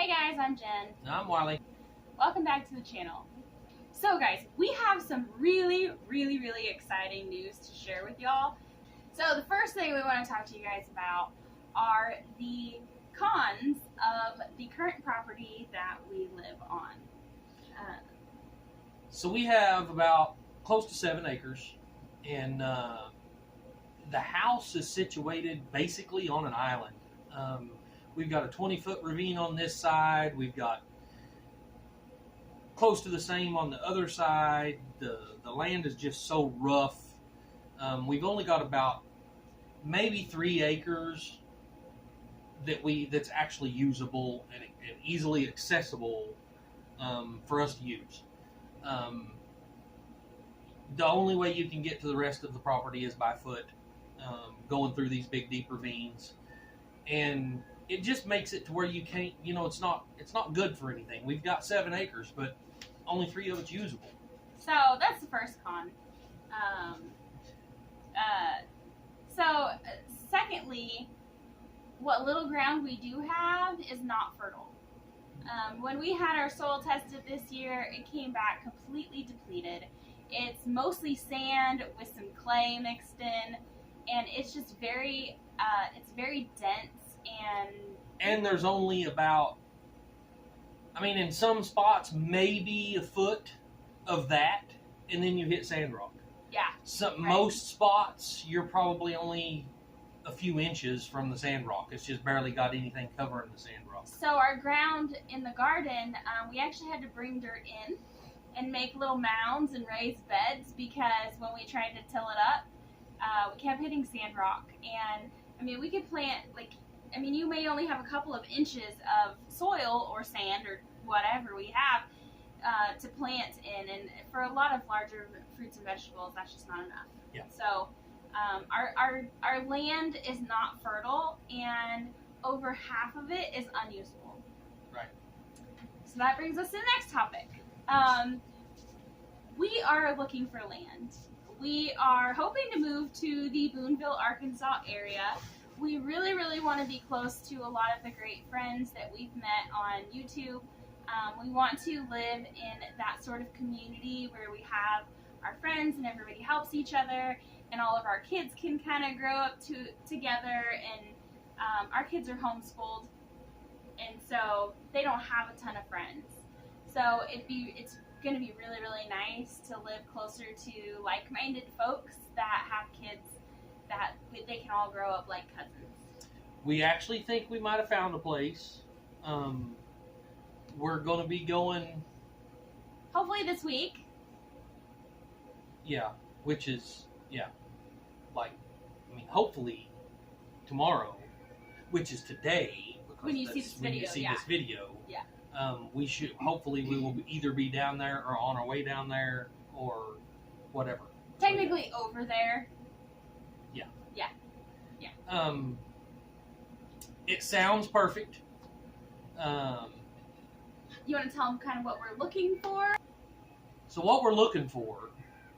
Hey guys, I'm Jen. I'm Wiley. Welcome back to the channel. So guys, we have some really exciting news to share with y'all. So the first thing we want to talk to you guys about are the cons of the current property that we live on. So we have about close to 7 acres, and the house is situated basically on an island. We've got a 20-foot ravine on this side. We've got close to the same on the other side. The land is just so rough. We've only got about maybe 3 acres that's actually usable and easily accessible for us to use. The only way you can get to the rest of the property is by foot, going through these big deep ravines, and it just makes it to where you can't, it's not good for anything. We've got 7 acres, but only 3 of it's usable. So that's the first con. Secondly, what little ground we do have is not fertile. When we had our soil tested this year, it came back completely depleted. It's mostly sand with some clay mixed in, and it's just very dense, and there's only about, in some spots maybe a foot of that, and then you hit sand rock. Yeah. Most spots you're probably only a few inches from the sand rock. It's just barely got anything covering the sand rock. So our ground in the garden, we actually had to bring dirt in and make little mounds and raised beds, because when we tried to till it up, we kept hitting sand rock. And we could plant, you may only have a couple of inches of soil or sand or whatever we have to plant in, and for a lot of larger fruits and vegetables, that's just not enough. Yeah. So our land is not fertile, and over half of it is unusable. Right. So that brings us to the next topic. We are looking for land. We are hoping to move to the Boonville, Arkansas area. We really want to be close to a lot of the great friends that we've met on YouTube. We want to live in that sort of community where we have our friends and everybody helps each other, and all of our kids can kind of grow up together, and our kids are homeschooled, and so they don't have a ton of friends. So it's going to be really nice to live closer to like-minded folks that have kids that they can all grow up like cousins. We actually think we might have found a place. We're going to be going... hopefully this week. Yeah, which is, hopefully tomorrow, which is today. When you see this video, yeah. Hopefully we will either be down there or on our way down there or whatever. Technically over there. Yeah. Yeah. It sounds perfect. You want to tell them kind of what we're looking for? So what we're looking for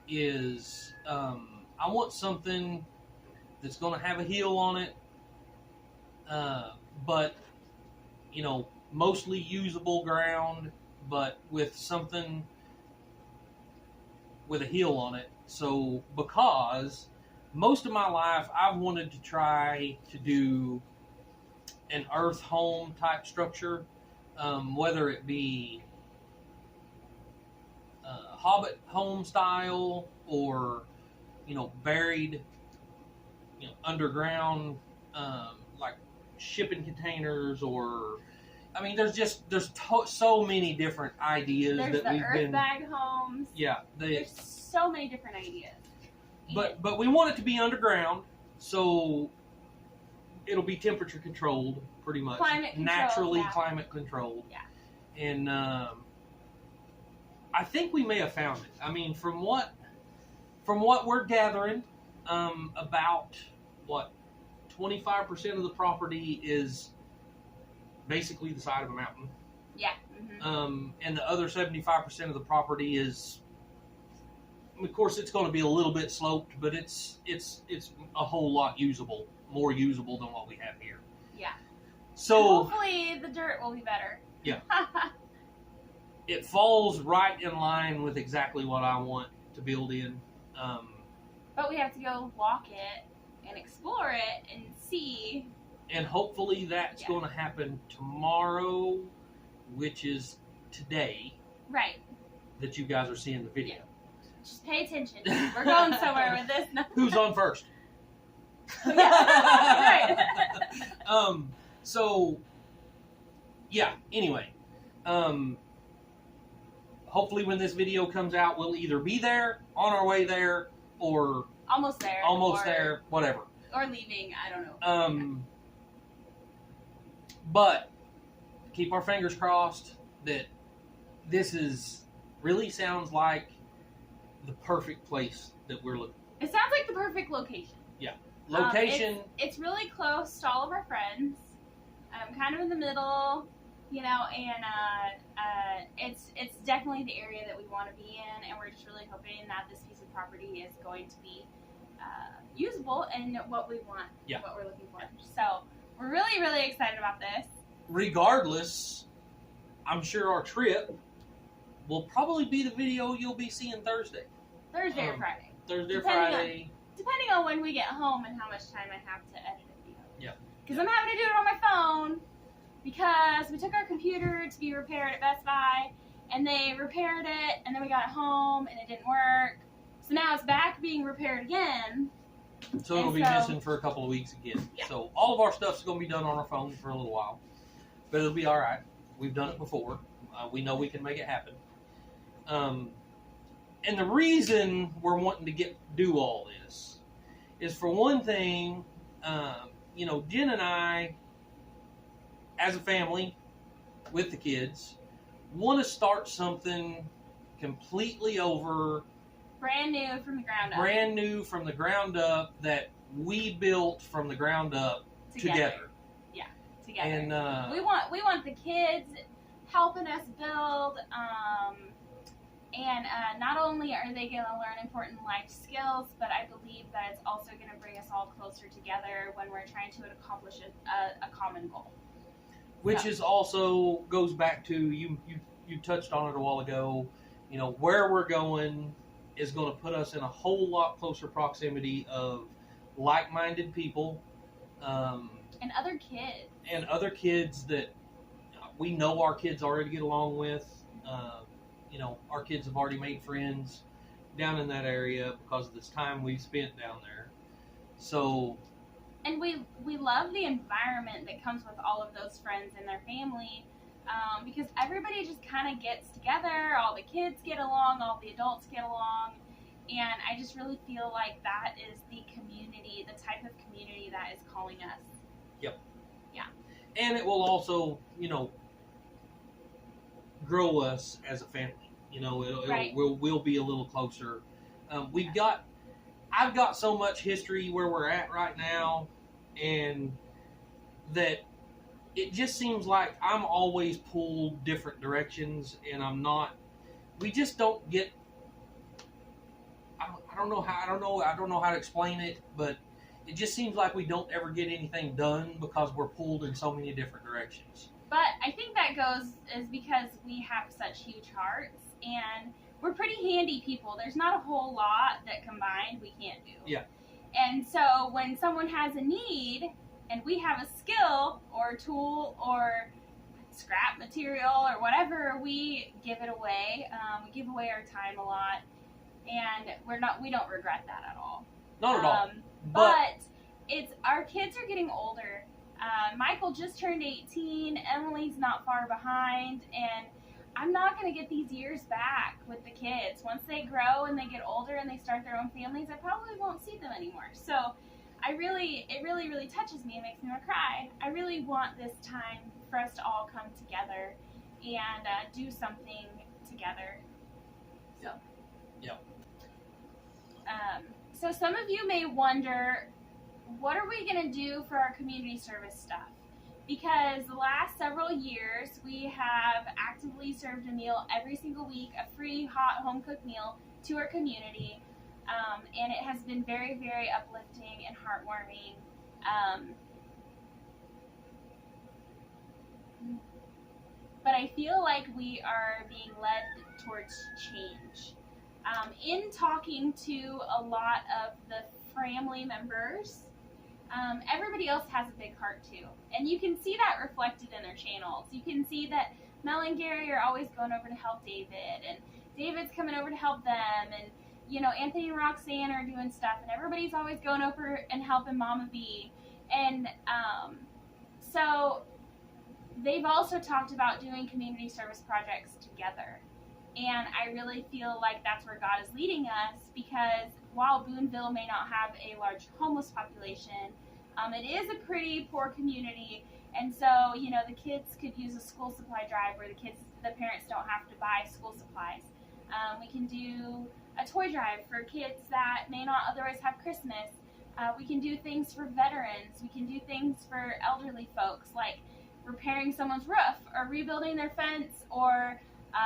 is, I want something that's going to have a hill on it, but, mostly usable ground, but with something with a hill on it. So, because most of my life I've wanted to try to do an earth home type structure, whether it be Hobbit home style or, buried, underground, like shipping containers, or, there's so many different ideas. There's that the earth bag homes. Yeah. There's so many different ideas. But we want it to be underground, so it'll be temperature controlled, pretty much. Naturally climate controlled. Yeah. And I think we may have found it. From what we're gathering, about 25% of the property is basically the side of a mountain. Yeah. Mm-hmm. And the other 75% of the property is, of course, it's going to be a little bit sloped, but it's a whole lot usable, more usable than what we have here. Yeah. So hopefully the dirt will be better. Yeah. It falls right in line with exactly what I want to build in. But we have to go walk it and explore it and see. And hopefully that's going to happen tomorrow, which is today. Right. That you guys are seeing the video. Yeah. Just pay attention. We're going somewhere with this. No. Who's on first? Right. So, yeah, anyway. Hopefully when this video comes out, we'll either be there, on our way there, or almost there. Almost there, whatever. Or leaving, I don't know. But keep our fingers crossed that this really sounds like the perfect place that we're looking. It sounds like the perfect location. Yeah. Location. It's really close to all of our friends. Kind of in the middle, you know, and it's definitely the area that we want to be in, and we're just really hoping that this piece of property is going to be usable and what we want, what we're looking for. So we're really, really excited about this. Regardless, I'm sure our trip will probably be the video you'll be seeing Thursday. Thursday or Friday. Thursday or Friday. Depending on when we get home and how much time I have to edit a video. Yeah. Because I'm having to do it on my phone because we took our computer to be repaired at Best Buy and they repaired it and then we got it home and it didn't work. So now it's back being repaired again. So it'll be missing for a couple of weeks again. Yeah. So all of our stuff's going to be done on our phones for a little while. But it'll be all right. We've done it before. We know we can make it happen. And the reason we're wanting to do all this is, for one thing, you know, Jen and I, as a family, with the kids, want to start something completely over. Brand new from the ground up. Brand new from the ground up that we built from the ground up together. Yeah, together. And we want the kids helping us build. And not only are they going to learn important life skills, but I believe that it's also going to bring us all closer together when we're trying to accomplish a common goal. Which is also goes back to you touched on it a while ago. You know, where we're going is going to put us in a whole lot closer proximity of like-minded people. And other kids. And other kids that we know our kids already get along with. You know, our kids have already made friends down in that area because of this time we've spent down there. So, and we love the environment that comes with all of those friends and their family, because everybody just kind of gets together. All the kids get along, all the adults get along, and I just really feel like that is the community, the type of community that is calling us. Yep. Yeah. And it will also, you know, grow us as a family. You know, we'll be a little closer. I've got so much history where we're at right now, and that it just seems like I'm always pulled different directions, and we just don't get. I don't know how to explain it, but it just seems like we don't ever get anything done because we're pulled in so many different directions. But I think that is because we have such huge hearts, and we're pretty handy people. There's not a whole lot that combined we can't do. Yeah. And so when someone has a need, and we have a skill or a tool or scrap material or whatever, we give it away. We give away our time a lot, and we don't regret that at all. Not at all. But it's our kids are getting older. Michael just turned 18. Emily's not far behind, and I'm not going to get these years back with the kids. Once they grow and they get older and they start their own families, I probably won't see them anymore. So it really, really touches me. It makes me want to cry. I really want this time for us to all come together and do something together. So. Yeah. So some of you may wonder, what are we going to do for our community service stuff? Because the last several years, we have actively served a meal every single week, a free hot home-cooked meal to our community, and it has been very, very uplifting and heartwarming. but I feel like we are being led towards change. In talking to a lot of the family members, everybody else has a big heart too. And you can see that reflected in their channels. You can see that Mel and Gary are always going over to help David, and David's coming over to help them, and Anthony and Roxanne are doing stuff, and everybody's always going over and helping Mama B. And so they've also talked about doing community service projects together. And I really feel like that's where God is leading us, because while Boonville may not have a large homeless population, it is a pretty poor community. And so, the kids could use a school supply drive where the parents don't have to buy school supplies. We can do a toy drive for kids that may not otherwise have Christmas. We can do things for veterans. We can do things for elderly folks, like repairing someone's roof, or rebuilding their fence, or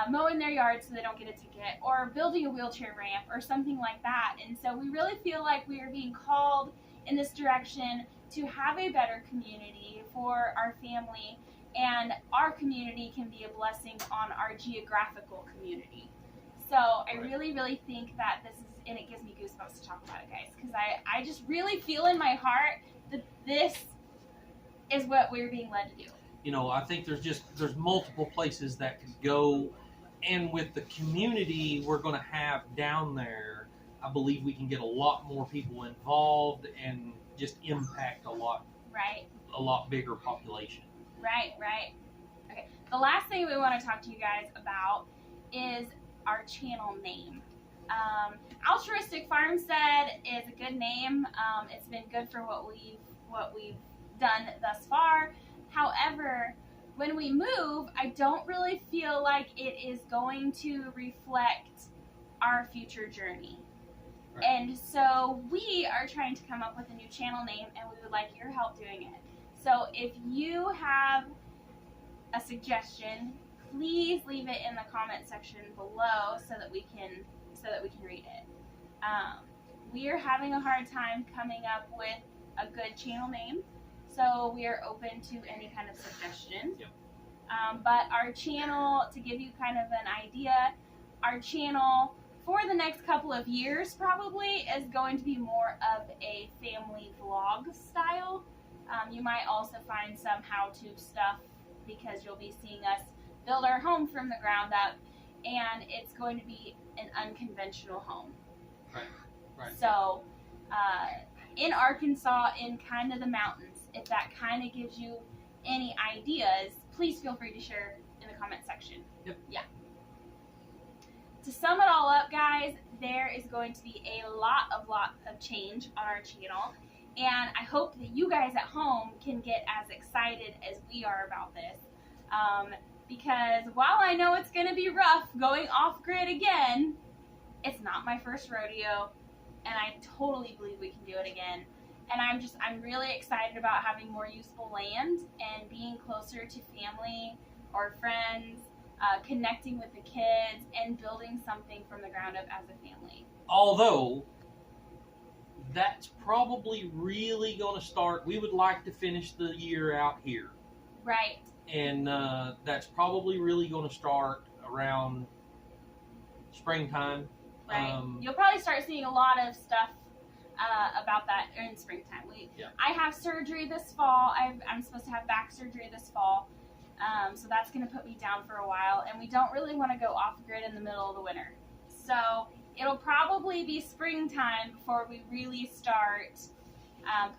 mowing their yard so they don't get a ticket, or building a wheelchair ramp, or something like that. And so we really feel like we are being called in this direction to have a better community for our family, and our community can be a blessing on our geographical community. So I really, really think that this is, and it gives me goosebumps to talk about it, guys, because I just really feel in my heart that this is what we're being led to do. I think there's multiple places that could go, and with the community we're going to have down there, I believe we can get a lot more people involved and just impact a lot bigger population. Right. Okay. The last thing we want to talk to you guys about is our channel name. Altruistic Farmstead is a good name. It's been good for what we've done thus far. However, when we move, I don't really feel like it is going to reflect our future journey. Right. And so we are trying to come up with a new channel name, and we would like your help doing it. So if you have a suggestion, please leave it in the comment section below so that we can read it. We are having a hard time coming up with a good channel name, so we are open to any kind of suggestion. Yep. But our channel, to give you kind of an idea, our channel for the next couple of years probably is going to be more of a family vlog style. You might also find some how-to stuff, because you'll be seeing us build our home from the ground up, and it's going to be an unconventional home. Right. So, in Arkansas, in kind of the mountains, if that kind of gives you any ideas, please feel free to share in the comment section. Yep. Yeah. To sum it all up, guys, there is going to be a lot of change on our channel, and I hope that you guys at home can get as excited as we are about this. Because while I know it's going to be rough going off-grid again, it's not my first rodeo, and I totally believe we can do it again. And I'm really excited about having more useful land and being closer to family or friends, connecting with the kids, and building something from the ground up as a family. Although, that's probably really going to start, we would like to finish the year out here. Right. And that's probably really going to start around springtime. Right. You'll probably start seeing a lot of stuff about that in springtime. I have surgery this fall. I'm supposed to have back surgery this fall. So that's going to put me down for a while. And we don't really want to go off-grid in the middle of the winter. So it'll probably be springtime before we really start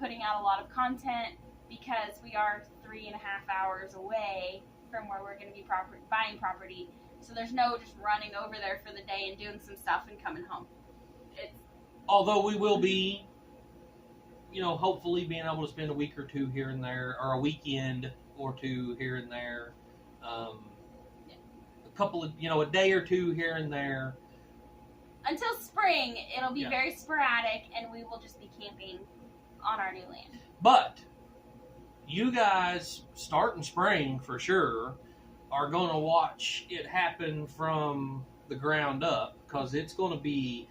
putting out a lot of content, because we are 3.5 hours away from where we're going to be buying property. So there's no just running over there for the day and doing some stuff and coming home. Although we will be, hopefully being able to spend a week or two here and there, or a weekend or two here and there. A couple of, a day or two here and there. Until spring, it'll be very sporadic, and we will just be camping on our new land. But you guys, starting spring for sure, are going to watch it happen from the ground up, because it's going to be,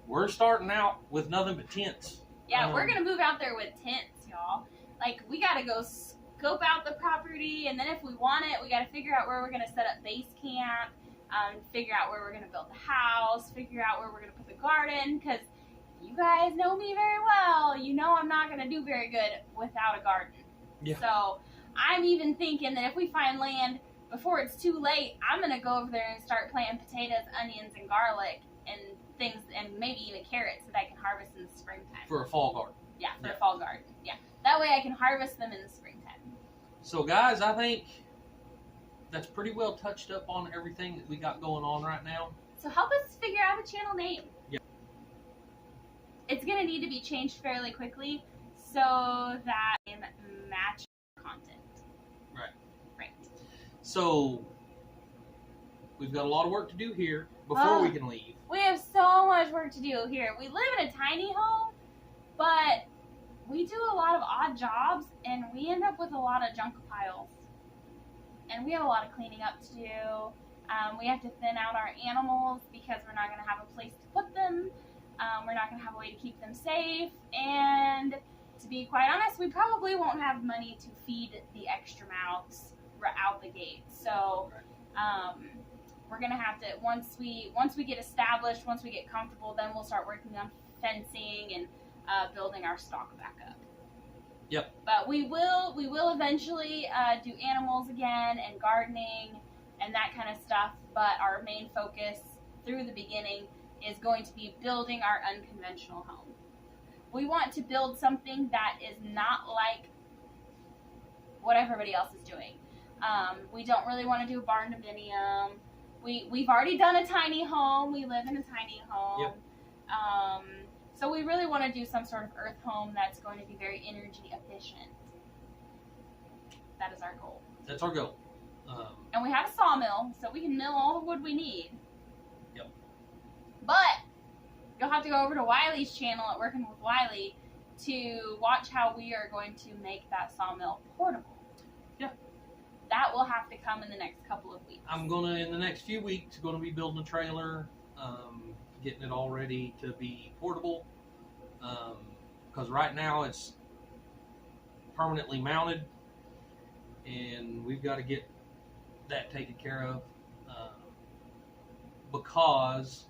we're starting out with nothing but tents. Yeah, we're going to move out there with tents, y'all. Like, we got to go scope out the property, and then if we want it, we got to figure out where we're going to set up base camp, figure out where we're going to build the house, figure out where we're going to put the garden, because you guys know me very well. You know I'm not going to do very good without a garden. Yeah. So I'm even thinking that if we find land before it's too late, I'm going to go over there and start planting potatoes, onions, and garlic, and things, and maybe even carrots that I can harvest in the springtime. For a fall garden. Yeah, for a fall garden. Yeah. That way I can harvest them in the springtime. So, guys, I think that's pretty well touched up on everything that we got going on right now. So help us figure out a channel name. Yeah. It's going to need to be changed fairly quickly so that it matches content. Right. Right. So, we've got a lot of work to do here before we can leave. We have so much work to do here. We live in a tiny home, but we do a lot of odd jobs, and we end up with a lot of junk piles. And we have a lot of cleaning up to do. We have to thin out our animals because we're not going to have a place to put them. We're not going to have a way to keep them safe. And to be quite honest, we probably won't have money to feed the extra mouths out the gate. So we're going to have to, once we get established, once we get comfortable, then we'll start working on fencing and building our stock back up. Yep. But we will eventually do animals again and gardening and that kind of stuff. But our main focus through the beginning is going to be building our unconventional home. We want to build something that is not like what everybody else is doing. We don't really want to do a barn dominium. We've already done a tiny home. We live in a tiny home. Yep. So we really want to do some sort of earth home that's going to be very energy efficient. That is our goal. That's our goal. And we have a sawmill, so we can mill all the wood we need. Yep. But you'll have to go over to Wiley's channel at Working with Wiley to watch how we are going to make that sawmill portable. Yeah. That will have to come in the next couple of weeks. I'm going to, in the next few weeks, going to be building a trailer, getting it all ready to be portable. Because right now it's permanently mounted, and we've got to get that taken care of because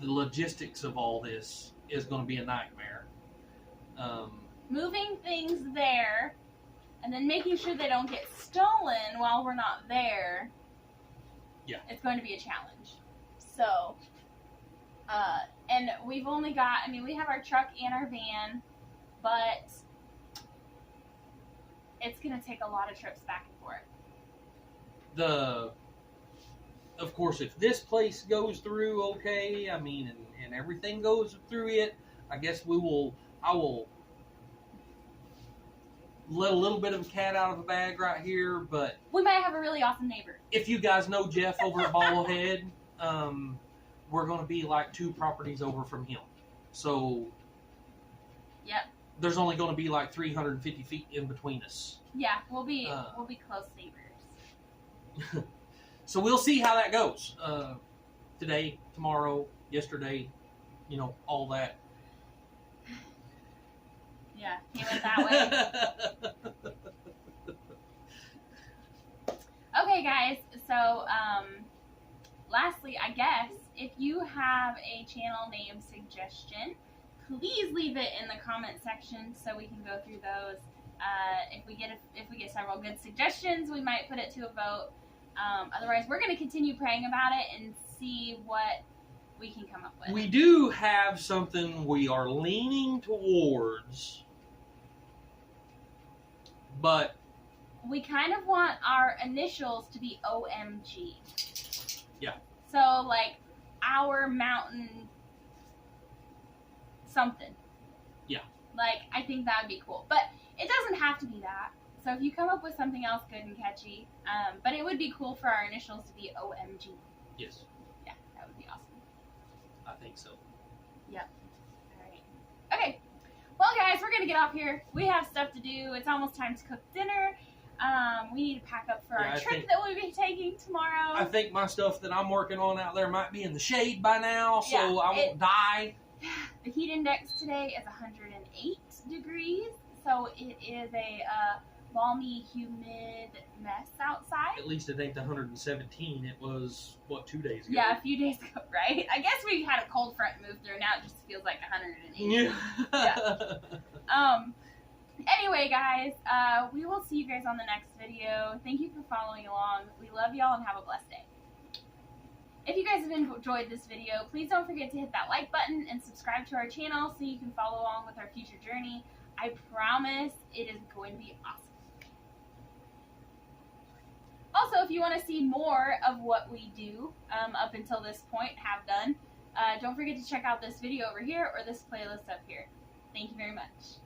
the logistics of all this is going to be a nightmare. Moving things there and then making sure they don't get stolen while we're not there. Yeah. It's going to be a challenge. So, and we've only got, we have our truck and our van, but it's going to take a lot of trips back and forth. Of course, if this place goes through okay, and everything goes through it, I guess I will let a little bit of a cat out of a bag right here, but we might have a really awesome neighbor. If you guys know Jeff over at Bottlehead, we're going to be like 2 properties over from him. So, yep. There's only going to be like 350 feet in between us. Yeah, we'll be close neighbors. So we'll see how that goes. Today, tomorrow, yesterday, all that. Yeah, he went that way. Okay, guys. So, lastly, I guess if you have a channel name suggestion, please leave it in the comment section so we can go through those. If we get several good suggestions, we might put it to a vote. Otherwise, we're going to continue praying about it and see what we can come up with. We do have something we are leaning towards, but we kind of want our initials to be OMG. Yeah. So, like, our mountain something. Yeah. Like, I think that would be cool. But it doesn't have to be that. So if you come up with something else good and catchy, but it would be cool for our initials to be OMG. Yes. Yeah, that would be awesome. I think so. Yep. All right. Okay. Well, guys, we're going to get off here. We have stuff to do. It's almost time to cook dinner. We need to pack up for our trip that we'll be taking tomorrow. I think my stuff that I'm working on out there might be in the shade by now, so I won't die. The heat index today is 108 degrees, so it is a balmy, humid mess outside. At least it ain't the 117 it was, what, 2 days ago? Yeah, a few days ago, right? I guess we had a cold front move through. Now it just feels like 180. Yeah. Anyway, guys, we will see you guys on the next video. Thank you for following along. We love y'all and have a blessed day. If you guys have enjoyed this video, please don't forget to hit that like button and subscribe to our channel so you can follow along with our future journey. I promise it is going to be awesome. Also, if you want to see more of what we do up until this point, have done, don't forget to check out this video over here or this playlist up here. Thank you very much.